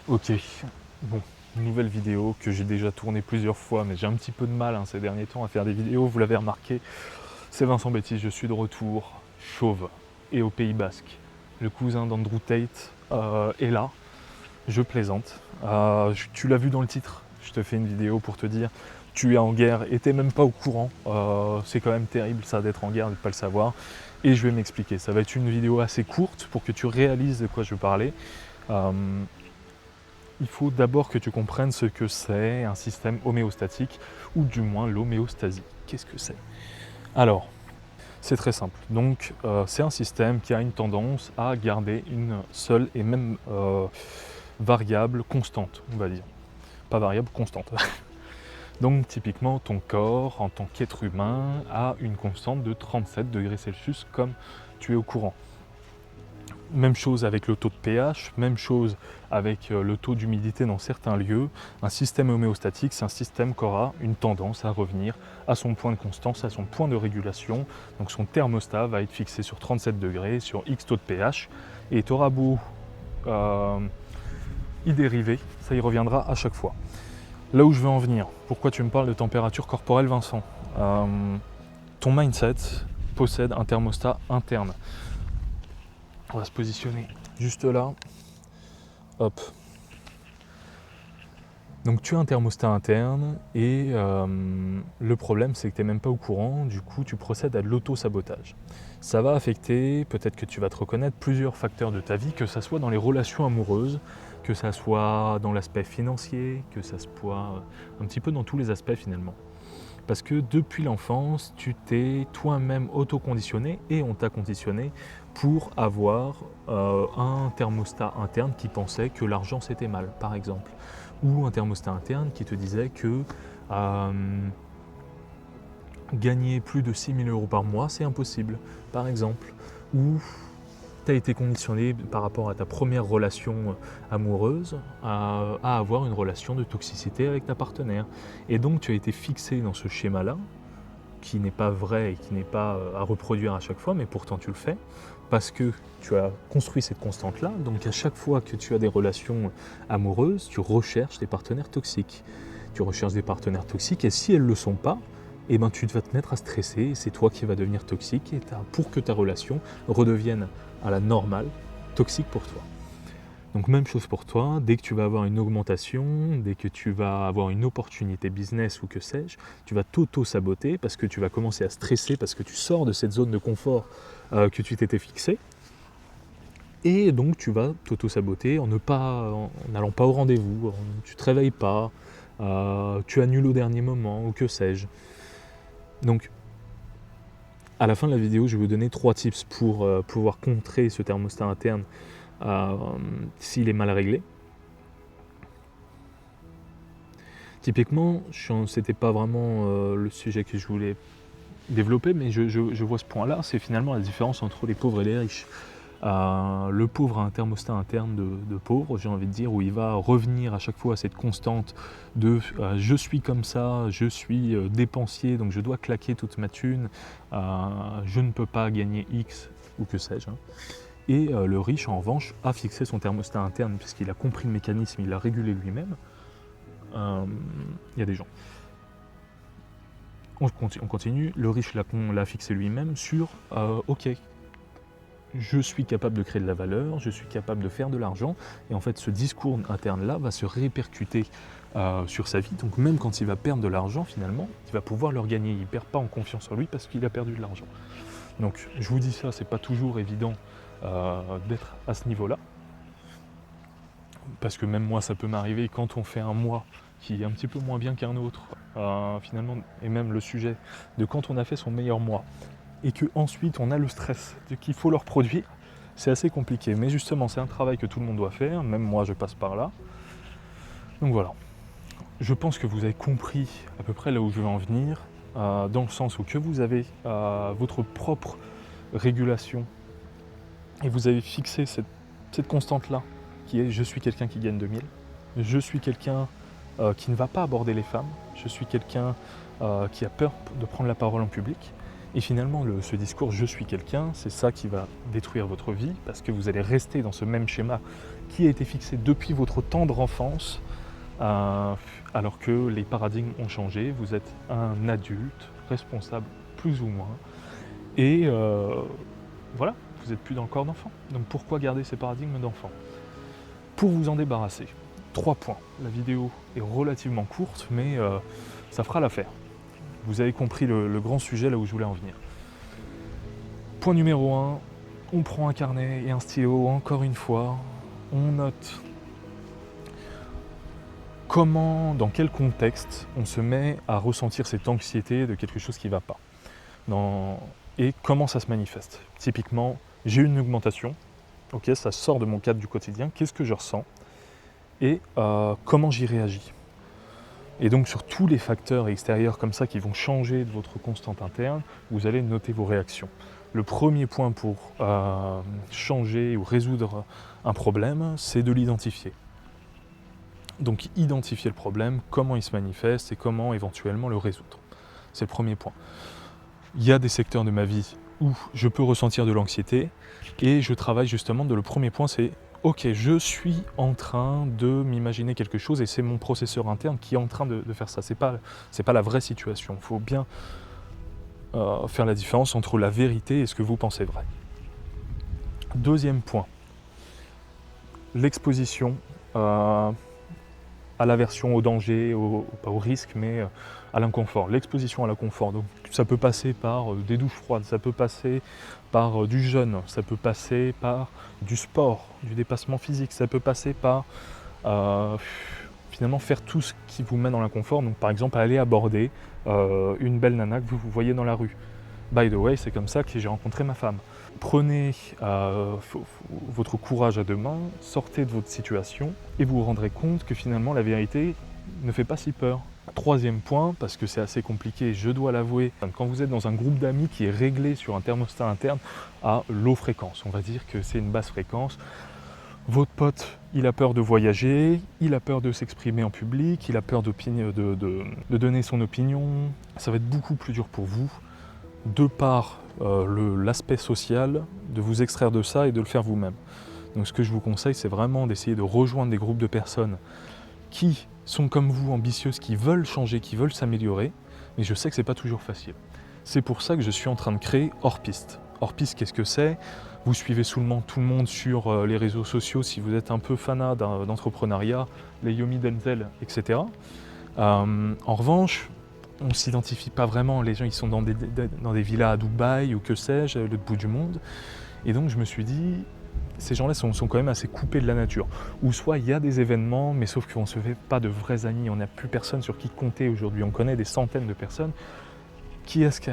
Ok, bon, nouvelle vidéo que j'ai déjà tournée plusieurs fois, mais j'ai un petit peu de mal ces derniers temps à faire des vidéos, vous l'avez remarqué. C'est Vincent Baptiste, je suis de retour, chauve et au Pays Basque. Le cousin d'Andrew Tate est là, je plaisante. Tu l'as vu dans le titre, je te fais une vidéo pour te dire, tu es en guerre et t'es même pas au courant. C'est quand même terrible ça d'être en guerre, de ne pas le savoir. Et je vais m'expliquer, ça va être une vidéo assez courte pour que tu réalises de quoi je parlais. Euh, il faut d'abord que tu comprennes ce que c'est un système homéostatique, ou du moins l'homéostasie. Qu'est-ce que c'est? Alors, c'est très simple. Donc, c'est un système qui a une tendance à garder une seule et même variable constante, on va dire. Pas variable, constante. Donc, typiquement, ton corps, en tant qu'être humain, a une constante de 37 degrés Celsius, comme tu es au courant. Même chose avec le taux de pH, même chose avec le taux d'humidité dans certains lieux. Un système homéostatique, c'est un système qui aura une tendance à revenir à son point de constance, à son point de régulation. Donc son thermostat va être fixé sur 37 degrés, sur X taux de pH, et tu auras beau y dériver, ça y reviendra à chaque fois. Là où je veux en venir, pourquoi tu me parles de température corporelle, Vincent? Ton mindset possède un thermostat interne. On va se positionner juste là. Hop. Donc tu as un thermostat interne et le problème c'est que tu n'es même pas au courant, du coup tu procèdes à de l'auto-sabotage. Ça va affecter, peut-être que tu vas te reconnaître, plusieurs facteurs de ta vie, que ça soit dans les relations amoureuses, que ça soit dans l'aspect financier, que ça soit un petit peu dans tous les aspects finalement. Parce que depuis l'enfance, tu t'es toi-même auto-conditionné et on t'a conditionné pour avoir un thermostat interne qui pensait que l'argent c'était mal, par exemple. Ou un thermostat interne qui te disait que gagner plus de 6 000 euros par mois, c'est impossible, par exemple. Ou tu as été conditionné par rapport à ta première relation amoureuse à avoir une relation de toxicité avec ta partenaire. Et donc tu as été fixé dans ce schéma-là, qui n'est pas vrai et qui n'est pas à reproduire à chaque fois, mais pourtant tu le fais, parce que tu as construit cette constante-là. Donc à chaque fois que tu as des relations amoureuses, tu recherches des partenaires toxiques. Tu recherches des partenaires toxiques, et si elles ne le sont pas, eh ben, tu vas te mettre à stresser, et c'est toi qui vas devenir toxique, et pour que ta relation redevienne à la normale, toxique pour toi. Donc même chose pour toi, dès que tu vas avoir une augmentation, dès que tu vas avoir une opportunité business ou que sais-je, tu vas t'auto-saboter parce que tu vas commencer à stresser, parce que tu sors de cette zone de confort que tu t'étais fixé. Et donc tu vas t'auto-saboter en n'allant pas au rendez-vous, tu ne te réveilles pas, tu annules au dernier moment ou que sais-je. Donc à la fin de la vidéo, je vais vous donner 3 tips pour pouvoir contrer ce thermostat interne s'il est mal réglé. Typiquement, c'était pas vraiment le sujet que je voulais développer, mais je vois ce point-là, c'est finalement la différence entre les pauvres et les riches. Le pauvre a un thermostat interne de pauvre, j'ai envie de dire, où il va revenir à chaque fois à cette constante de je suis comme ça, je suis dépensier, donc je dois claquer toute ma thune, je ne peux pas gagner X ou que sais-je. Et le riche, en revanche, a fixé son thermostat interne puisqu'il a compris le mécanisme, il l'a régulé lui-même. Il y a des gens. On continue, le riche l'a fixé lui-même sur ok, je suis capable de créer de la valeur, je suis capable de faire de l'argent, et en fait ce discours interne-là va se répercuter sur sa vie, donc même quand il va perdre de l'argent finalement, il va pouvoir le regagner, il ne perd pas en confiance en lui parce qu'il a perdu de l'argent. Donc je vous dis ça, c'est pas toujours évident d'être à ce niveau-là, parce que même moi ça peut m'arriver quand on fait un mois qui est un petit peu moins bien qu'un autre, finalement, et même le sujet de quand on a fait son meilleur mois, et qu'ensuite on a le stress qu'il faut le reproduire, c'est assez compliqué. Mais justement, c'est un travail que tout le monde doit faire, même moi je passe par là. Donc voilà, je pense que vous avez compris à peu près là où je veux en venir, dans le sens où que vous avez votre propre régulation, et vous avez fixé cette constante-là, qui est je suis quelqu'un qui gagne 2000, je suis quelqu'un qui ne va pas aborder les femmes, je suis quelqu'un qui a peur de prendre la parole en public, Et finalement, ce discours « je suis quelqu'un », c'est ça qui va détruire votre vie, parce que vous allez rester dans ce même schéma qui a été fixé depuis votre tendre enfance, alors que les paradigmes ont changé. Vous êtes un adulte, responsable plus ou moins, et voilà, vous n'êtes plus dans le corps d'enfant. Donc pourquoi garder ces paradigmes d'enfant? Pour vous en débarrasser, 3 points. La vidéo est relativement courte, mais ça fera l'affaire. Vous avez compris le grand sujet là où je voulais en venir. Point numéro 1, on prend un carnet et un stylo, encore une fois, on note comment, dans quel contexte on se met à ressentir cette anxiété de quelque chose qui ne va pas. Et comment ça se manifeste. Typiquement, j'ai une augmentation, ok, ça sort de mon cadre du quotidien, qu'est-ce que je ressens et comment j'y réagis. Et donc sur tous les facteurs extérieurs comme ça qui vont changer de votre constante interne, vous allez noter vos réactions. Le premier point pour changer ou résoudre un problème, c'est de l'identifier. Donc identifier le problème, comment il se manifeste et comment éventuellement le résoudre. C'est le premier point. Il y a des secteurs de ma vie où je peux ressentir de l'anxiété et je travaille justement le premier point, c'est ok, je suis en train de m'imaginer quelque chose et c'est mon processeur interne qui est en train de faire ça. C'est pas la vraie situation. Il faut bien faire la différence entre la vérité et ce que vous pensez vrai. Deuxième point, l'exposition à l'aversion au danger, pas au risque, mais à l'inconfort. L'exposition à l'inconfort. Donc ça peut passer par des douches froides, ça peut passer par du jeûne, ça peut passer par du sport, du dépassement physique, ça peut passer par finalement faire tout ce qui vous met dans l'inconfort. Donc par exemple aller aborder une belle nana que vous voyez dans la rue. By the way, c'est comme ça que j'ai rencontré ma femme. Prenez votre courage à deux mains, sortez de votre situation et vous vous rendrez compte que finalement la vérité ne fait pas si peur. Troisième point, parce que c'est assez compliqué, je dois l'avouer, quand vous êtes dans un groupe d'amis qui est réglé sur un thermostat interne à low fréquence, on va dire que c'est une basse fréquence, votre pote, il a peur de voyager, il a peur de s'exprimer en public, il a peur de donner son opinion, ça va être beaucoup plus dur pour vous, de par l'aspect social, de vous extraire de ça et de le faire vous-même. Donc ce que je vous conseille, c'est vraiment d'essayer de rejoindre des groupes de personnes qui sont comme vous, ambitieuses, qui veulent changer, qui veulent s'améliorer, mais je sais que c'est pas toujours facile. C'est pour ça que je suis en train de créer Hors Piste. Hors Piste, qu'est-ce que c'est? Vous suivez seulement tout le monde sur les réseaux sociaux si vous êtes un peu fanat d'entrepreneuriat, les Yomi Denzel, etc. En revanche, on ne s'identifie pas vraiment, les gens ils sont dans des villas à Dubaï ou que sais-je, à l'autre bout du monde. Et donc je me suis dit, ces gens-là sont quand même assez coupés de la nature. Ou soit il y a des événements, mais sauf qu'on ne se fait pas de vrais amis, on n'a plus personne sur qui compter aujourd'hui. On connaît des centaines de personnes. Qui est-ce que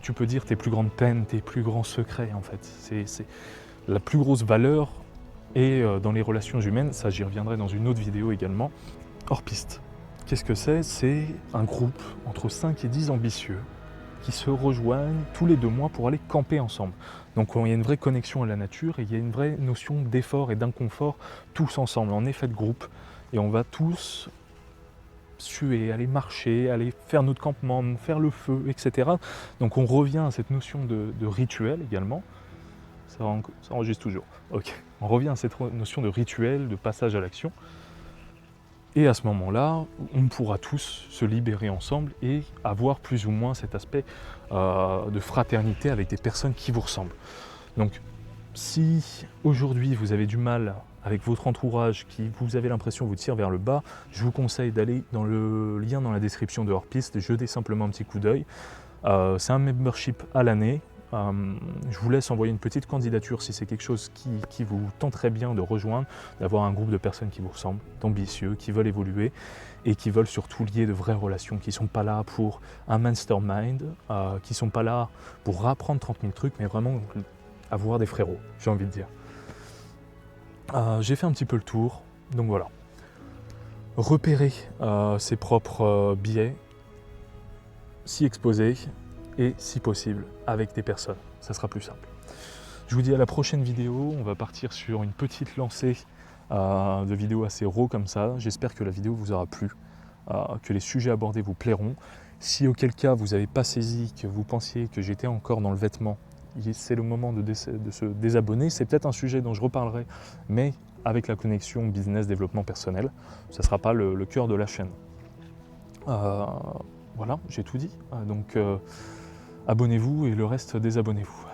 tu peux dire tes plus grandes peines, tes plus grands secrets en fait? C'est la plus grosse valeur et dans les relations humaines, ça j'y reviendrai dans une autre vidéo également. Hors piste. Qu'est-ce que c'est? C'est un groupe entre 5 et 10 ambitieux qui se rejoignent tous les 2 mois pour aller camper ensemble. Donc il y a une vraie connexion à la nature et il y a une vraie notion d'effort et d'inconfort tous ensemble, en effet de groupe. Et on va tous suer, aller marcher, aller faire notre campement, faire le feu, etc. Donc on revient à cette notion de rituel également. Ça enregistre toujours. Ok. On revient à cette notion de rituel, de passage à l'action. Et à ce moment-là, on pourra tous se libérer ensemble et avoir plus ou moins cet aspect de fraternité avec des personnes qui vous ressemblent. Donc, si aujourd'hui vous avez du mal avec votre entourage, qui vous avez l'impression vous tire vers le bas, je vous conseille d'aller dans le lien dans la description de Hors Piste, jeter simplement un petit coup d'œil. C'est un membership à l'année. Je vous laisse envoyer une petite candidature si c'est quelque chose qui vous tenterait bien de rejoindre, d'avoir un groupe de personnes qui vous ressemblent, d'ambitieux, qui veulent évoluer et qui veulent surtout lier de vraies relations, qui ne sont pas là pour un mastermind, qui ne sont pas là pour apprendre 30 000 trucs, mais vraiment avoir des frérots, j'ai envie de dire. J'ai fait un petit peu le tour, donc voilà. Repérer ses propres biais, s'y exposer, et si possible avec des personnes, ça sera plus simple. Je vous dis à la prochaine vidéo, on va partir sur une petite lancée de vidéos assez raw comme ça. J'espère que la vidéo vous aura plu, que les sujets abordés vous plairont Si auquel cas vous n'avez pas saisi, que vous pensiez que j'étais encore dans le vêtement, c'est le moment de se désabonner. C'est peut-être un sujet dont je reparlerai, mais avec la connexion business développement personnel, ça ne sera pas le cœur de la chaîne. Voilà, j'ai tout dit. Donc abonnez-vous et le reste désabonnez-vous.